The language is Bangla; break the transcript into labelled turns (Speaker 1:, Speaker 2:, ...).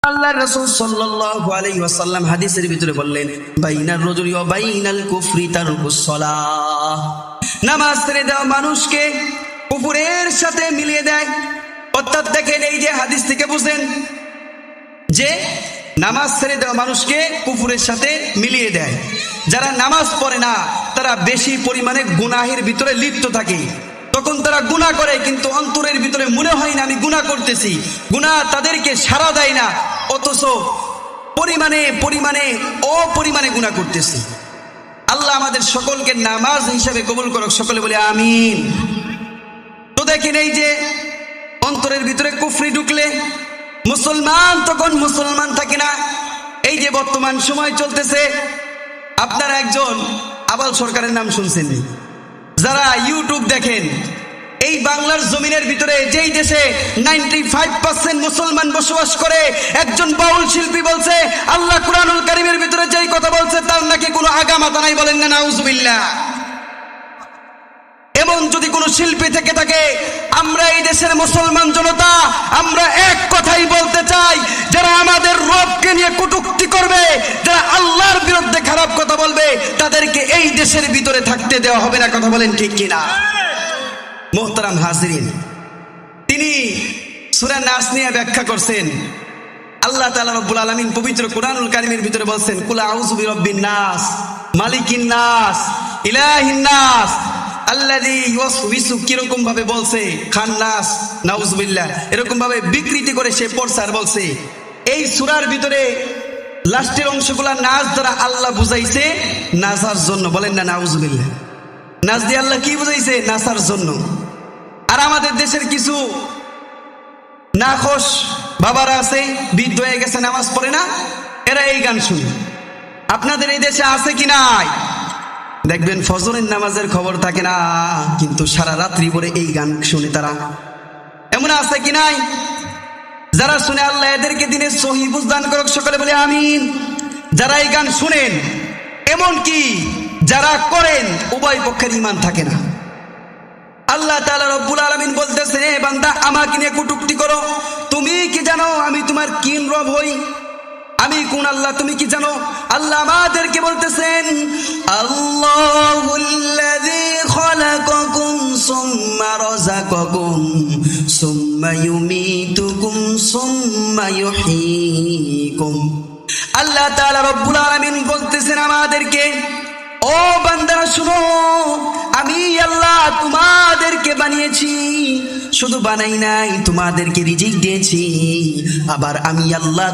Speaker 1: আল্লাহ রাসূল সাল্লাল্লাহু আলাইহি ওয়াসাল্লাম হাদিসের ভিতরে বললেন, বাইনার রাজুলি ওয়া বাইনাল কুফরি তারকুস সালাহ। নামাজ ছেড়ে দেওয়া মানুষকে কুফরের সাথে মিলিয়ে দেয়। অর্থাৎ দেখেন, এই যে হাদিস থেকে বুঝেন যে নামাজ ছেড়ে দেওয়া মানুষকে কুফরের সাথে মিলিয়ে দেয়। যারা নামাজ পড়ে না তারা বেশি পরিমাণে গুনাহের ভিতরে লিপ্ত থাকে। তখন তারা গুনাহ করে, কিন্তু অন্তরের ভিতরে মনে হয় না আমি গুনাহ করতেছি। গুনাহ তাদেরকে সাড়া দেয় না, অথচ অপরিমাণে গুনাহ করতেছি। আল্লাহ আমাদের সকলকে নামাজ হিসাবে কবুল করুক, সকলে বলে আমিন। তো দেখেন, এই যে অন্তরের ভিতরে কুফরি ঢুকলে মুসলমান তখন মুসলমান থাকে না। এই যে বর্তমান সময় চলতেছে, আপনারা একজন আবাল সরকারের নাম শুনছেন? যারা ইউটিউব দেখেন, এই বাংলার জমিনের ভিতরে যেই দেশে 95% মুসলমান বসবাস করে, একজন বাউল শিল্পী বলছে আল্লাহ কুরআনুল কারীমের ভিতরে যেই কথা বলছে তার নাকি কোনো আগামাথা নাই। বলেন না নাউজুবিল্লাহ। এমন যদি কোনো শিল্পী থেকে থাকে, আমরা এই দেশের মুসলমান জনতা আমরা এক কথাই বলতে চাই, যারা আমাদের রবকে নিয়ে কটূক্তি করবে, যারা আল্লাহর বিরুদ্ধে খারাপ কথা বলবে, তাদেরকে এই দেশের ভিতরে থাকতে দেওয়া হবে না। কথা বলেন ঠিক কিনা? মোহতারাম হাজিরিন, তিনি সূরা নাস নিয়ে ব্যাখ্যা করছেন। আল্লাহ তাআলা রব্বুল আলামিন পবিত্র কুরআনুল কারীমের ভিতরে বলছেন, কুল আউযু বিরাব্বিন নাস মালিকিন নাস ইলাহিন নাস আল্লাযী ইউওয়াসওয়িসু। কিরকম ভাবে বলছে? খান্নাস, নাউজুবিল্লাহ, এরকম ভাবে বিকৃতি করে সে পড়ছে আর বলছে। এই সূরার ভিতরে লাস্টের অংশগুলা নাস দ্বারা আল্লাহ বুঝাইছে নাসার জন্য। বলেন না নাউজুবিল্লাহ। নাস দিয়ে আল্লাহ কি বুঝাইছে? নাসার জন্য। আর আমাদের দেশের কিছু নাখোশ বাবারা আছে, বৃদ্ধ হয়ে গেছে, নামাজ পড়ে না, এরা এই গান শুনে। আপনাদের এই দেশে আছে কি নাই? দেখবেন ফজরের নামাজের খবর থাকে না, কিন্তু সারা রাত্রি পরে এই গান শুনে তারা। এমন আছে কি নাই? যারা শুনে আল্লাহ এদেরকে দিনে সহি বুঝ দান করুক, সকলে বলে আমিন। যারা এই গান শুনেন, এমন কি যারা করেন, উভয় পক্ষের ঈমান থাকে না। আল্লাহ তাআলা রব্বুল আলামিন বলতেছেন, এ বান্দা আমাকে নিয়ে কটূক্তি করো, তুমি কি জানো আমি তোমার কিন রব হই? আমি কোন আল্লাহ তুমি কি জানো? আল্লাহ আমাদেরকে বলতেছেন, আল্লাহুল্লাযী খালাকাকুম সুম্মা রাযাকাকুম সুম্মা ইউমীতুকুম সুম্মা ইউহয়ীকুম। আল্লাহ তাআলা রব্বুল আলামিন বলতেছেন আমাদেরকে, ও বান্দারা শুনো, আমি আল্লাহ তোমাদেরকে বানিয়েছি, শুধু বানাই নাই, তোমাদেরকে রিজিক দিয়েছি। আবার আমি আল্লাহ